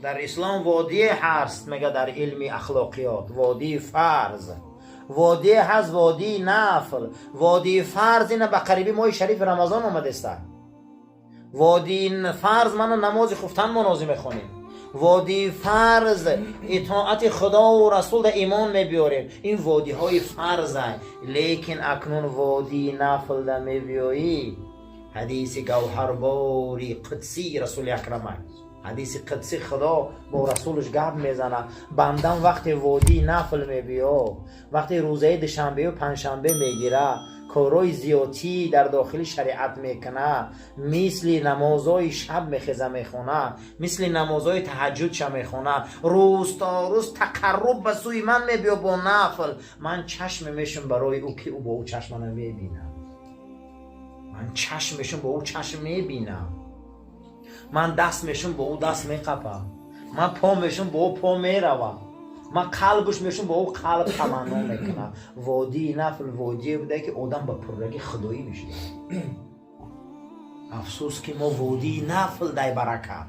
در اسلام وادی هست، میگه در علم اخلاقیات وادی فرض، وادی هست وادی نفل. وادی فرض اینه به قریبی ماه شریف رمضان آمده است. وادی فرض منو نماز خفتن منازی میخونیم، وادی فرض اطاعت خدا و رسول در ایمان میبیاریم. این وادی های فرض هست. لیکن اکنون وادی نفل در میبیایی. حدیث گوهرباری قدسی رسول اکرم، حدیث قدسی خدا با رسولش گپ میزنه. بندم وقتی وادی نفل میبیا، وقتی روزه دوشنبه و پنجشنبه میگیره، کارای زیاتی در داخل شریعت میکنه، مثل نمازهای شب میخیزه میخونه، مثل نمازهای تهجد شب میخونه، روز تا روز تقرب به سوی من میبیا با نفل. من چشم میشم برای او که او با او چشم منو میبینم، من چشم میشم با او چشم میبینم، من دست میشم با او دست میقپم، من پا میشم با او پا میروم، من قلبش میشم با او قلب تمنا میکنم. وادی نفل وادی بوده که آدم به پررگی خدایی میشه. افسوس که ما وادی نفل دای برکت،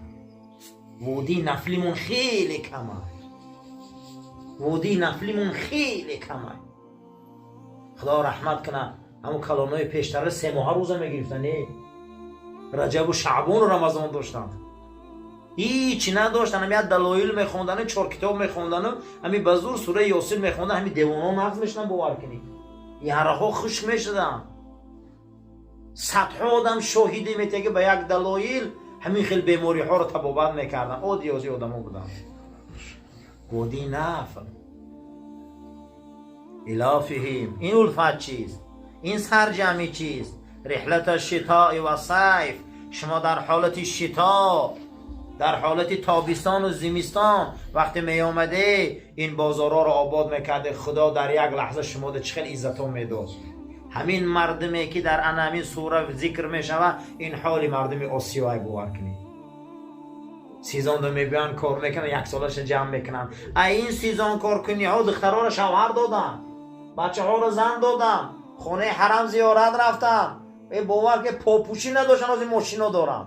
وادی نفلیمون خیلی کمه، وادی نفلیمون خیلی کمه. خدا رحمت کنه. همون کلانای پیشتر 3 ماه روزه میگرفتن، رجب و شعبان و رمضان داشتن، هیچ نداشتن. همین دلایل میخوندن، 4 کتاب میخوندن، همین بزرگ سوره یاسین میخوندن، همین دیوانا نقض میشدن. باور کنید یارها خوش میشدن. صدها آدم شاهدی میته که به یک دلایل همین خیلی بیماری ها رو تبابت میکردن. عادی آدم ها بودن. گودی نفل الافهم. این الفت چیست؟ این سرجمی چیست؟ رحلت الشتاء و صیف. شما در حالت شتا، در حالت تابستان و زمستان وقتی می آمده این بازارها رو آباد میکرده، خدا در یک لحظه شما ده چخیل عزت ها میداد. همین مردمی که در همین سوره ذکر میشوه، این حال مردم آسیایی باور کنید. سیزان دو میبیان کار میکنن، 1 سالش جمع میکنن. این سیزان کار کنی ها دخترها رو شوهر دادن، بچه ها رو زن دادن، خونه حرم زیارت رفتن. باور که پاپوشی نداشتن، از این ماشینا دارن،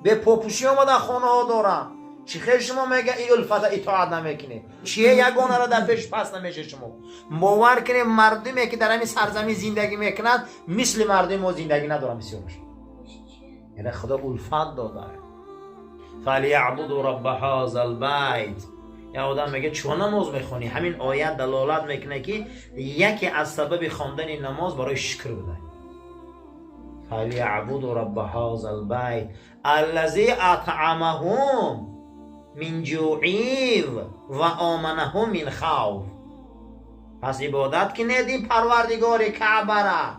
به پاپوشی آمدن خونه ها دارن. چی خیلی شما میگه این الفت اطاعت نمیکنه؟ چیه یگانه را در پیش پس نمیشه؟ شما باور کنید مردمی که در همین سرزمین زندگی میکنند مثل مردم ما زندگی ندارن بسیارش. یعنی خدا الفت داده. فلیعبدوا رب هذا البیت. یا آدم میگه چون نماز میخونی؟ همین آیت دلالت میکنه که یکی از سبب خواندن نماز برای شکر بوده. فلیعبدوا رب هذا البیت الذی اطعمهم من جوع و آمنهم من خوف. پس عبادت کنید این پروردگار کعبه را،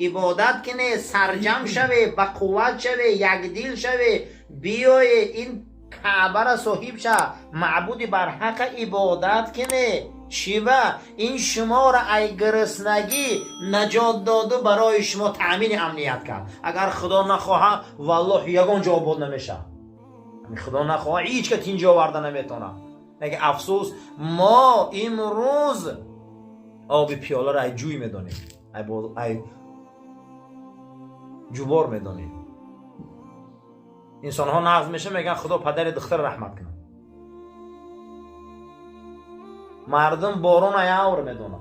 عبادت کنید، سرجم شوی، با قوت شوی، یک دل شوی، بیای این کعبه را صاحب شه، معبود بر حق عبادت کنه. شیوه این شما را ای گرسنگی نجات داده برای شما تأمین امنیت کرد. اگر خدا نخواه والله یگان جا آباد نمیشه. خدا نخواه هیچ که اینجا آورده نمیتونه. نگه افسوس ما امروز آب پیاله را ای جوی میدانیم، ای جوبار میدانیم. انسان ها نقض میشه میگن خدا پدر دختر رحمت کنه. مردم بارون ایاور میدونن.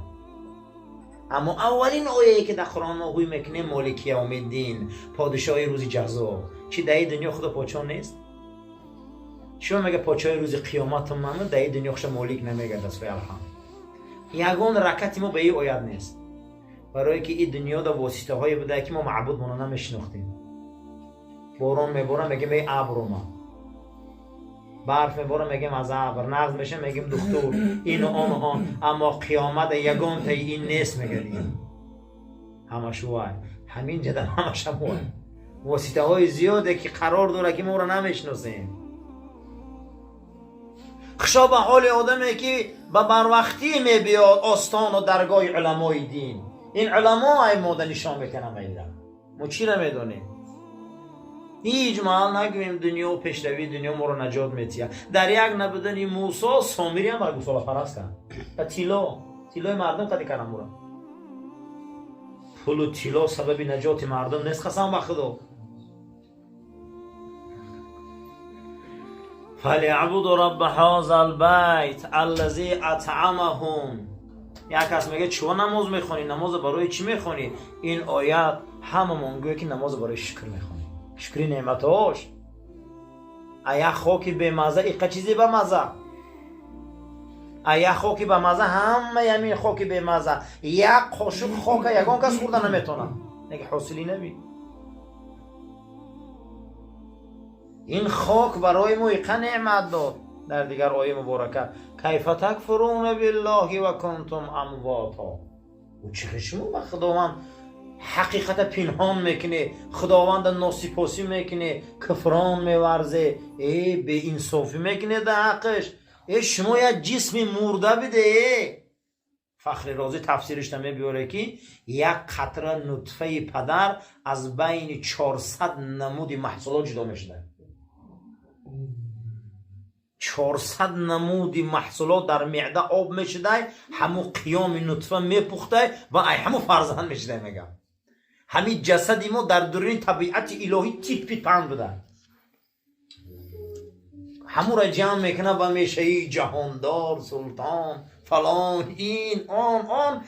اما اولین آیه‌ای که در قرآن نقل میکنه مالک یوم الدین، پادشاه روز جزا. چی در دنیا خدا پادشاه نیست؟ شما میگه پادشاه روز قیامت من در دنیا خش مالک نمیگه دست به الحم. یگان رکعت ما به این آیت نیست، برای که این دنیا در واسطه های بوده که ما معبود مون نمیشناختیم. بارون میباره میگه می ابر اومد، برف میباره میگیم از ابر، نقض میشه میگیم دکتر، این و آن و آن. اما قیامت یگان تا این نیست میگیم. همش وای همین جدا همش هم وای واسطه های زیاده که قرار داره که ما رو نمیشناسیم. خشا به حال آدمی که به بروقتی میبیاد آستان و درگاه علمای دین. این علما ای ماده نشان میکنه میدن. ما چی رو میدونیم؟ هیچ محل نگویم دنیا و پیشروی دنیا ما رو نجات میتیه. در یک نبودن موسی سامری هم برای گوساله پرست کرد. و تیلای مردم قدی کردن مورا. پول و تیلا سبب نجات مردم نیست. قسم به خدا. فلیعبدوا رب هذا البیت الذی اطعمهم. یک کس میگه چون نماز میخونی؟ نماز برای چی میخونی؟ این آیت هممون گویا که نماز برای شکر میخونی، شکر نعمتاش. ایا خاکی به مزه ایقا چیزی به مزه، ایا خاکی به مزه، همه یمین خاکی به مزه، یک قاشق خاک یگان کس خوردن نمیتونه، نگه حاصلی نبی. این خاک برای ما ایقا نعمت داد. در دیگر آیه مبارکه کیف تکفرون بالله و کنتم امواتا. و چه شما به خداوند حقیقت پنهان میکنه، خداوند ناسپاسی میکنه، کفران میورزه، به انصافی میکنه در حقش. شما یک جسم مرده بده. فخر رازی تفسیرش میبیاره که یک قطره نطفه پدر از بین 400 نمود محصولات جدا میشه. 400 نمود محصولات در معده آب میشده، همو قیام نطفه میپخته و ای همو فرزند میشده. میگم همین جسدی ما در درون طبیعت الهی تیپ پیت پند بوده، همو را جمع میکنه و میشه ای جهاندار، سلطان، فلان، این آن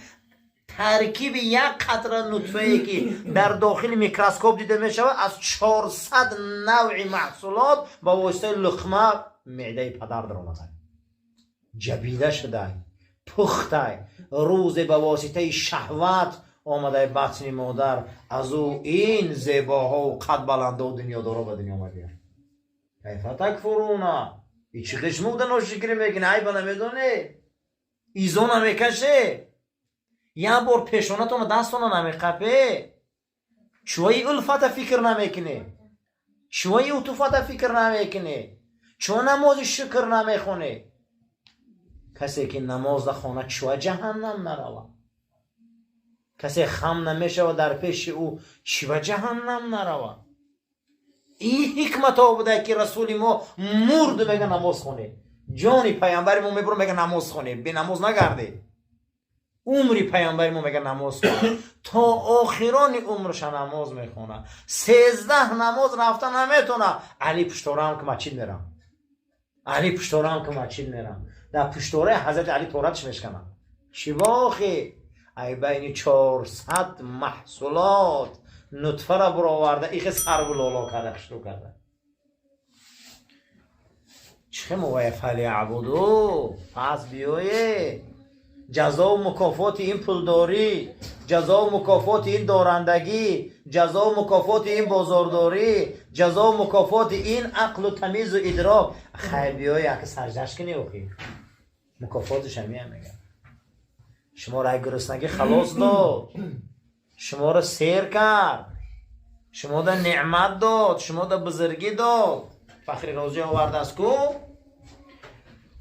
ترکیب یک قطره نطفه ای که در داخل میکروسکوپ دیده میشود از 400 نوع محصولات با واسطه لقمه معده پدر در آمده، جبیده شده، پخته، روز با واسطه شهوت آمده بطن مادر، از او این زیباها و قد بلنده و دنیا دارا به دنیا آمده. کیف تکفرون، ای چی قشمو بوده ناشکری میکنه؟ ای با نمیدونه ایزون نمیکشه، یه بار پیشانتون دستون نمیقپه، چوی الفت فکر نمیکنه، چوی عطوفت فکر نمیکنه، چون نماز شکر نمیخونه. کسی که نماز در خانه چوی جهنم نروه، کسی خم نمیشه و در پیش او چوی جهنم نروه. این حکمت ها بوده که رسول ما مرد میگه نماز خونه، جانی پیامبر ما میبره میگه نماز خونه، به نماز نگرده. عمری پیامبر ما میگه نماز خونه، تا آخران عمرش نماز میخونه. 13 نماز رفتن نمیتونه. علی پشتوره هم که مسجد میرم، علی پشتوره هم که مسجد میرم، در پشتوره حضرت علی توراتش میشکنم. چی واخی ای بین 400 محصولات نطفه را برآورده، ایخ سر و لالا کرده، خشتو کرده. چه موقع فلیعبدوا، پس بیایه جزا و مکافات این پولداری، جزا و مکافات این دارندگی، جزا و مکافات این بازارداری، جزا و مکافات این عقل و تمیز و ادراک. خیلی بیایه که سرجش کنی اوخی مکافاتش همی هم میگن. شما را گرسنگی خلاص داد، شما را سیر کرد، شما را نعمت داد، شما را بزرگی داد. فخر رازی آورده است کو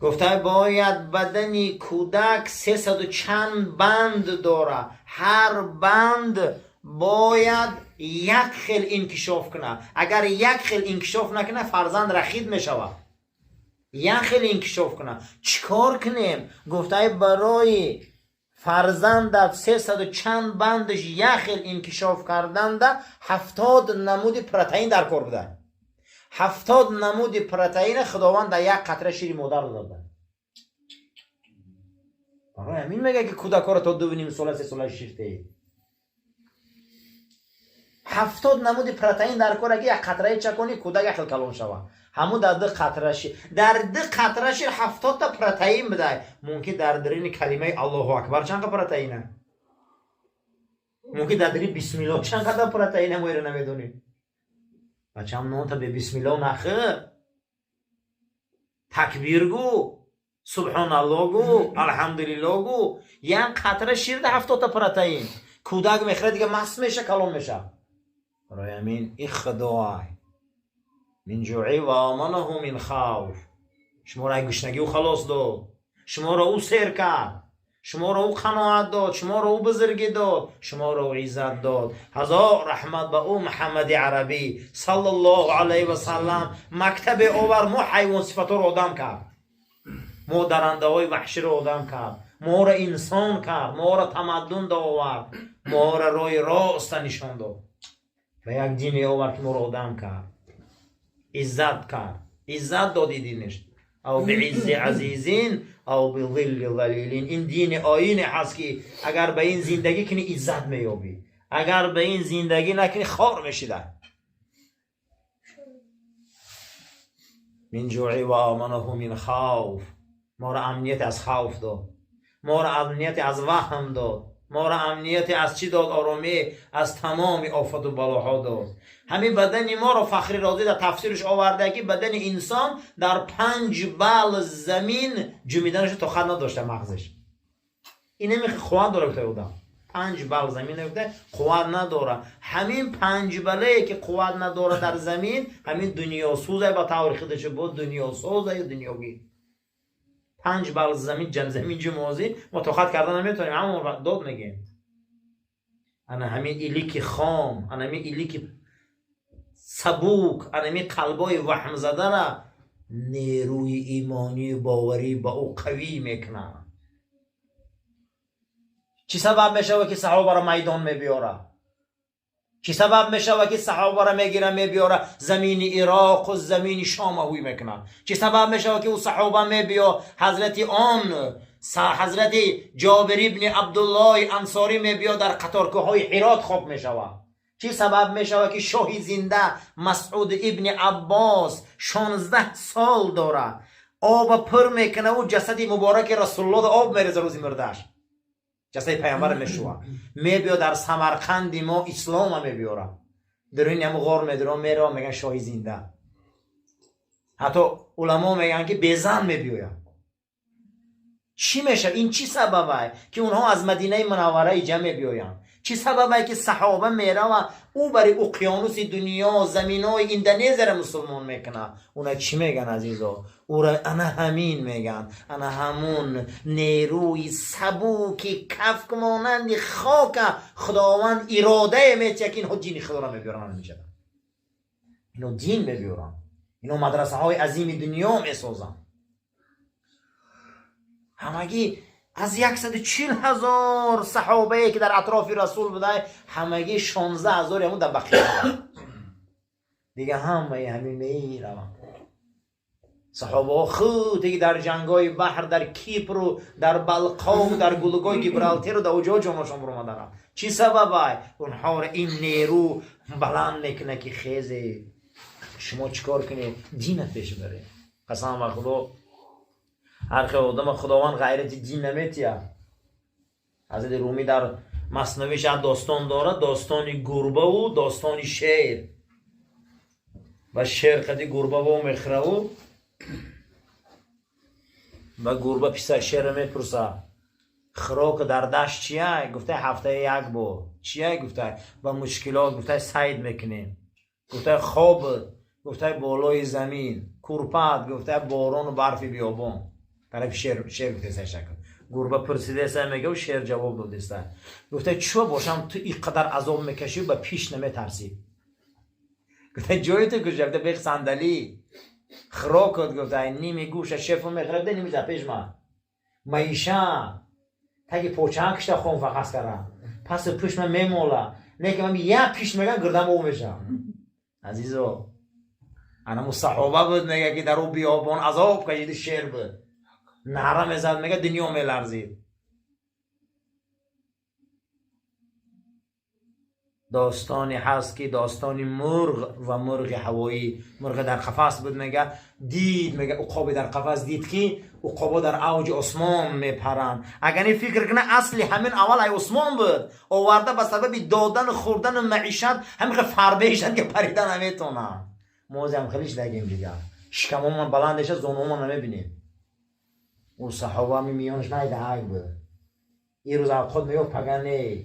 گفته باید بدنی کودک 300 و چند بند داره، هر بند باید یک خیل انکشاف کنه. اگر یک خیل انکشاف نکنه فرزند رخید میشوه. یک خیل انکشاف کنه. چیکار کنیم؟ گفته برای فرزند در 300 و چند بندش یک خیل انکشاف کردن ده 70 نمود پروتئین در کار بوده. 70 نمود پروتئین خداوند در یک قطره شیر مادر داده. برای همین میگه که کودک‌ها رو تا 2.5 سال 3 سال شیرته. 70 نمود پروتئین در کار، اگه یک قطره چکنی کودک خیلی کلان شوه. همون در 2 قطره شیر، در 2 قطره شیر 70 تا پروتئین بده. ممکن در درین کلمه الله اکبر چند تا پروتئینه؟ ممکن در درین بسم الله چند تا پروتئینه ما رو نمیدونیم. بچه هم نون تا به بسم الله نخه، تکبیر گو، سبحان الله گو، الحمدلله گو. یک قطره شیر ده 70 تا پروتئین. کودک میخوره دیگه مست میشه، کلان میشه. برای همین این خدای من جوعی و آمنه من خوف. شما را گشنگی و خلاص داد، شما را او سیر کرد، شما را او قناعت داد، شما را او بزرگی داد، شما را او عزت داد. هزار رحمت به او محمد عربی صلی الله علیه و سلم. مکتب آور ما حیوان صفت را آدم کرد، ما درنده های وحشی را آدم کرد، ما را انسان کرد، ما را تمدن آورد، ما را راه راست نشان داد و یک دین آورد که ما را آدم کرد، عزت کرد، عزت دادی دینش، او به عز عزیزین او به ظل ظلیلین. این دین آیین هست که اگر به این زندگی کنی عزت میابی، اگر به این زندگی نکنی خار میشیده. من جوعی و آمنه من خوف، ما را امنیت از خوف داد، ما را امنیت از وهم داد، ما را امنیت از چی داد؟ آرامی از تمام آفت و بلاها داد. همین بدن ما را فخری رازی در تفسیرش آورده که بدن انسان در 5 بال زمین جمیدنش تا خط نداشته مغزش. این نمیخه خواه داره بتای بودم 5 بال زمین نمیخه خواه نداره. همین 5 بله که خواه نداره در زمین همین دنیا سوزه با طور خودش بود دنیا سوزه یا دنیاوی. 5 بال زمین زمین جموزی ما تو خط کردن نمیتونیم، همون داد میگیم. انا همین ایلیک خام، انا همین ایلیک سبوک، انا همین قلبای وهم زده را نیروی ایمانی باوری با او قوی میکنه. چی سبب میشه که صحابه را میدان میبیاره؟ چی سبب میشه که صحابه را میگیره میبیاره زمین عراق و زمین شام هوی میکنه؟ چی سبب میشه که او صحابه میبیا حضرت حضرت جابر ابن عبدالله انصاری میبیا در قطارکوهای هرات خواب میشوه؟ چی سبب میشوه که شاه زنده مسعود ابن عباس 16 سال داره آب پر میکنه و جسد مبارک رسول الله آب میریزه روزی مردش، جسد پیامبر میشوه میبیا در سمرقند ما اسلام میبیاره، در این هم غار میداره میره میگن شاه زنده. حتی علما میگن که بزن میبیوه. چی میشه؟ این چی سببه که اونها از مدینه منوره جمع بیاین؟ چی سببه که صحابه میره و او برای اقیانوس دنیا زمینای اندونزی را مسلمان میکنه؟ اونا چی میگن عزیزا؟ او را انا همین میگن، انا همون نیروی سبوکی کفک مانند خاک خداوند اراده میچه که اینها دین خدا را میبیارن میشه. اینو دین میبیارن، اینو مدرسه های عظیم دنیا میسازن. همگی از 140,000 صحابه که در اطراف رسول بوده همگی 16,000 همون در بقیه دیگه همین میرون. صحابه ها خود که در جنگای بحر در کیپر و در بلقا و در گلگای گیبرالتر و در اوجا جانشان برآمدن. چی سببه؟ اونها را این نیرو بلند میکنه که خیزه شما چیکار کنید دینت پیش بره. قسم به خدا هر که آدم خداوند غیرت دین نمیتیه. حضرت رومی در مثنویش داستان داره، داستان گربه و داستان شیر. و شیر قدی گربه و مخره و گربه پیش شیر میپرسه خراک در دشت چیه؟ گفته هفته یک با. چیه؟ گفته با مشکلات. گفته سید میکنیم. گفته خواب. گفته بالای زمین. کورپت. گفته باران و برف بیابان. طرف شیر گفته سه شکل. گربه پرسیده سه میگه و شیر جواب داده است. گفته چو باشم تو اینقدر عذاب میکشی و پیش نمیترسی؟ گفته جای تو کجا؟ گفته بیخ صندلی. خراکت گفته نیمی گوش شفو میخرده نیمی زپیش ما میشه تاگه پوچه کشته خون فقط کرم پس پیش من میمولا نه که من یک پیش میگم گردم او میشم. عزیزو انا صحابه بود میگه که در او بیابان عذاب کشید شیر بود نهره میزد میگه دنیا میلرزید. داستانی هست که داستانی مرغ و مرغ هوایی. مرغ در قفس بود میگه دید میگه عقاب در قفس دید که عقابا در اوج آسمان میپرن. اگر این فکر کنه اصلی همین اول ای آسمان بود آورده به سبب دادن خوردن معیشت همین فربهشن که پریدن نمیتونن. موزه هم خیلیش نگیم دیگه شکمون من بلندشه زونو من نمیبینیم. اون صحابه همی میانش نایده های بود این روز خود میگفت پگنه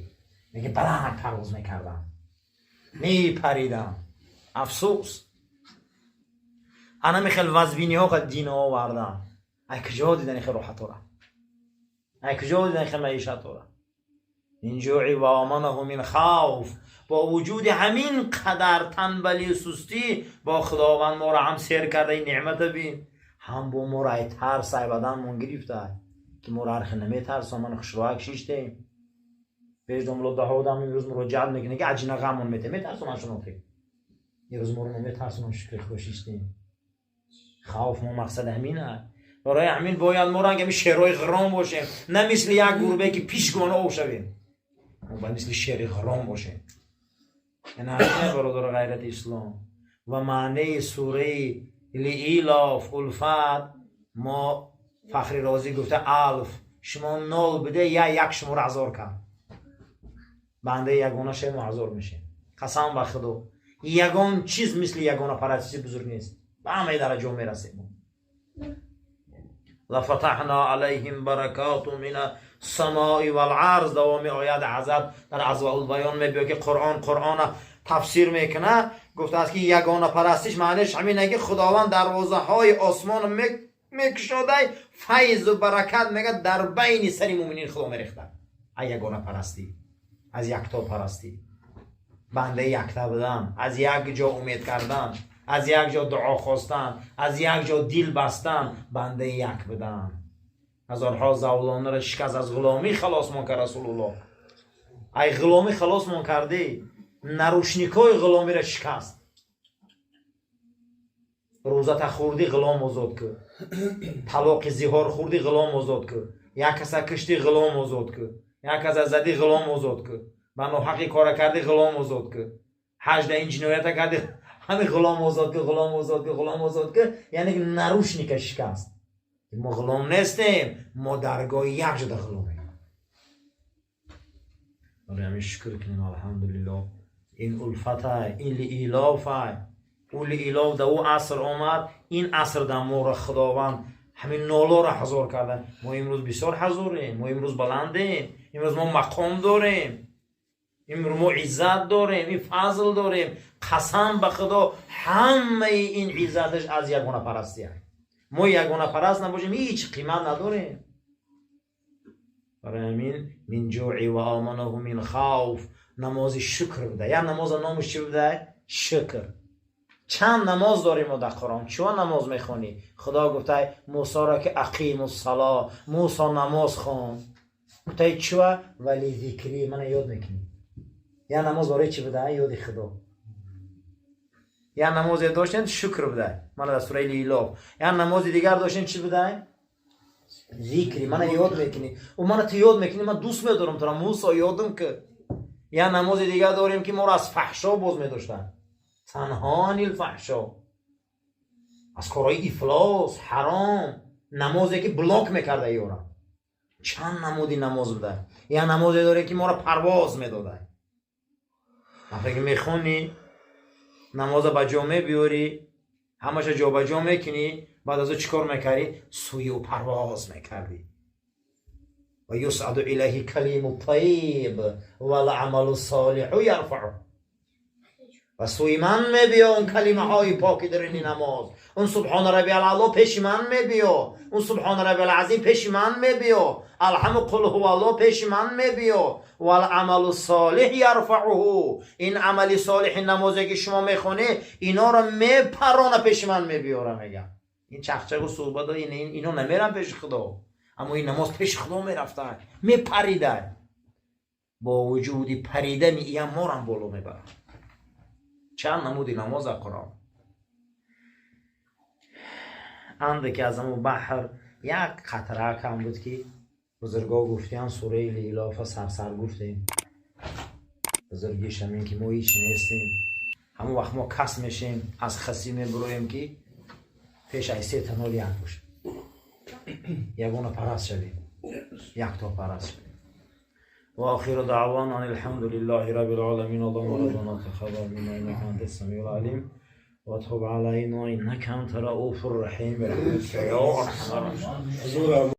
میگه بلند پرواز میکردم میپریدم. افسوس انا میخیل وزبینی ها قد دین ها وردم ای کجا دیدن خیل روحت را ای کجا دیدن خیل معیشت را. این جوعی و آمنه من خوف. با وجود همین قدر تنبلی و سستی با خداوند ما را هم سیر کرده این نعمت بین هم با ما را ای ترس ای بدن من گرفته که ما را هرخی نمی ترس و من خشروها کشیشتیم. بیش جمله ده آدم این روز مراجعت میکنه که عجینه غمون میترسونن شما که این روز ما رو نمیترسونن شکر خوشیشتیم. خوف ما مقصد همینه. برای همین باید ما رنگ همین شیرهای غرام باشیم، نه مثل یک گربه که پیشگانه او شویم. ما باید مثل شیر غرام باشیم. این همینه برادر غیرت اسلام. و معنی سوره لإیلاف الفت، ما فخری رازی گفته الف شما 0 بده یا 1 شما رو 1000 کن، بنده یگانه شما 1000 میشه. قسم به خدا یگان چیز مثل یگانه پرستی بزرگ نیست. به همه درجه میرسیم. لفتحنا علیهم برکات من السماء والارض. دوام آیات حضرت در اضواء البیان میگه که قرآن تفسیر میکنه، گفته است که یگانه پرستش معنیش همینه که خداوند دروازه های آسمان میکشاده، فیض و برکت میگه در بین سری مومنین خدا میریخته. از یگانه پرستی، از یکتا پرستی، بنده یکتا بدن، از یک جا امید کردن، از یک جا دعا خواستن، از یک جا دل بستن، بنده یک بدن. هزارها زولانه را شکست از غلامی خلاص ما کرد رسول الله. ای غلامی خلاص ما کردی، نروشنیکای غلامی را شکست. روزت خوردی غلام آزاد که، طلاق زیهار خوردی غلام آزاد که، یک کس کشتی غلام آزاد که، یک کس زدی غلام آزاد که، بنو حقی کار کردی غلام آزاد که، حج این جنایت کردی همه غلام آزاد که، غلام آزاد که، غلام آزاد که، یعنی نروشنیک شکست. ما غلام نیستیم، ما درگاه یک جدا غلامیم. برای همین شکر کنیم الحمدلله. این الفته، این لإیلافه، اون لإیلاف در او عصر آمد، این عصر در ما را خداوند همین نالا را حضور کرده. ما امروز بسیار حضوریم، ما امروز بلندیم، امروز ما مقام داریم، امروز ما عزت داریم، این فضل داریم. قسم به خدا همه این عزتش از یگانه پرستی هست. ما یگانه پرست نباشیم هیچ قیمت نداریم. برای همین من جوعی و آمنه من خوف، نماز شکر بده. یا نماز نامش چی بده؟ شکر. چند نماز داریم ما در قرآن؟ چون نماز میخونی؟ خدا گفته موسی را که اقیم الصلاة، موسی نماز خوان. گفته چوه؟ ولی ذکری من یاد میکنی. یا نماز برای چی بده؟ یاد خدا. یا نماز داشتن شکر بده، من در سوره لإیلاف. یا نماز دیگر داشتن چی بده؟ ذکری من یاد میکنی. و من تو یاد میکنی، من دوست میدارم تو را موسی یادم که. یا نماز دیگر داریم که ما را از فحشا باز میداشتن، تنها عن الفحشا، از کارهای افلاس حرام، نمازی که بلاک میکرده یارا. چند نمودی نماز بده. یا نمازی داره که ما را پرواز میداده. وقتی که میخونی نماز با جامعه بیاری، همش جا با جا میکنی، بعد از او چیکار میکردی؟ سوی و پرواز میکردی. و یصعد الیه کلیم الطیب و العمل الصالح یرفعه. و سوی من میبیا اون کلمه های پاکی در این نماز. اون سبحان ربی العلا پیش من میبیا، اون سبحان ربی العظیم پیش من میبیا، الحمد قل هو الله پیش من میبیا، و العمل الصالح یرفعه. این عمل صالح نمازی که شما میخونی اینا رو میپرانه پیش من میبیاره. میگم این چخچق و صحبت اینا نمیرن پیش خدا، اما این نماز پیش خدا میرفتن، میپریدن. با وجودی پریدن این ما رو بالا میبرن. چند نمودی نماز قرآن. انده که از همون بحر یک قطره کم بود که بزرگا گفتیم سوره لإیلاف سرسر گفتیم. بزرگیش همین که ما هیچ نیستیم. همون وقت ما کس میشیم از خسی میبرویم که پیش ایسه تنال یک باشه، یگانه پرست شویم، یک تا پرست شویم. و آخر دعوانا ان الحمد لله رب العالمین. اللهم ربنا تقبل منا انك انت السميع العليم وتب علينا انك انت الرؤوف الرحيم برحمتك يا ارحم الراحمين.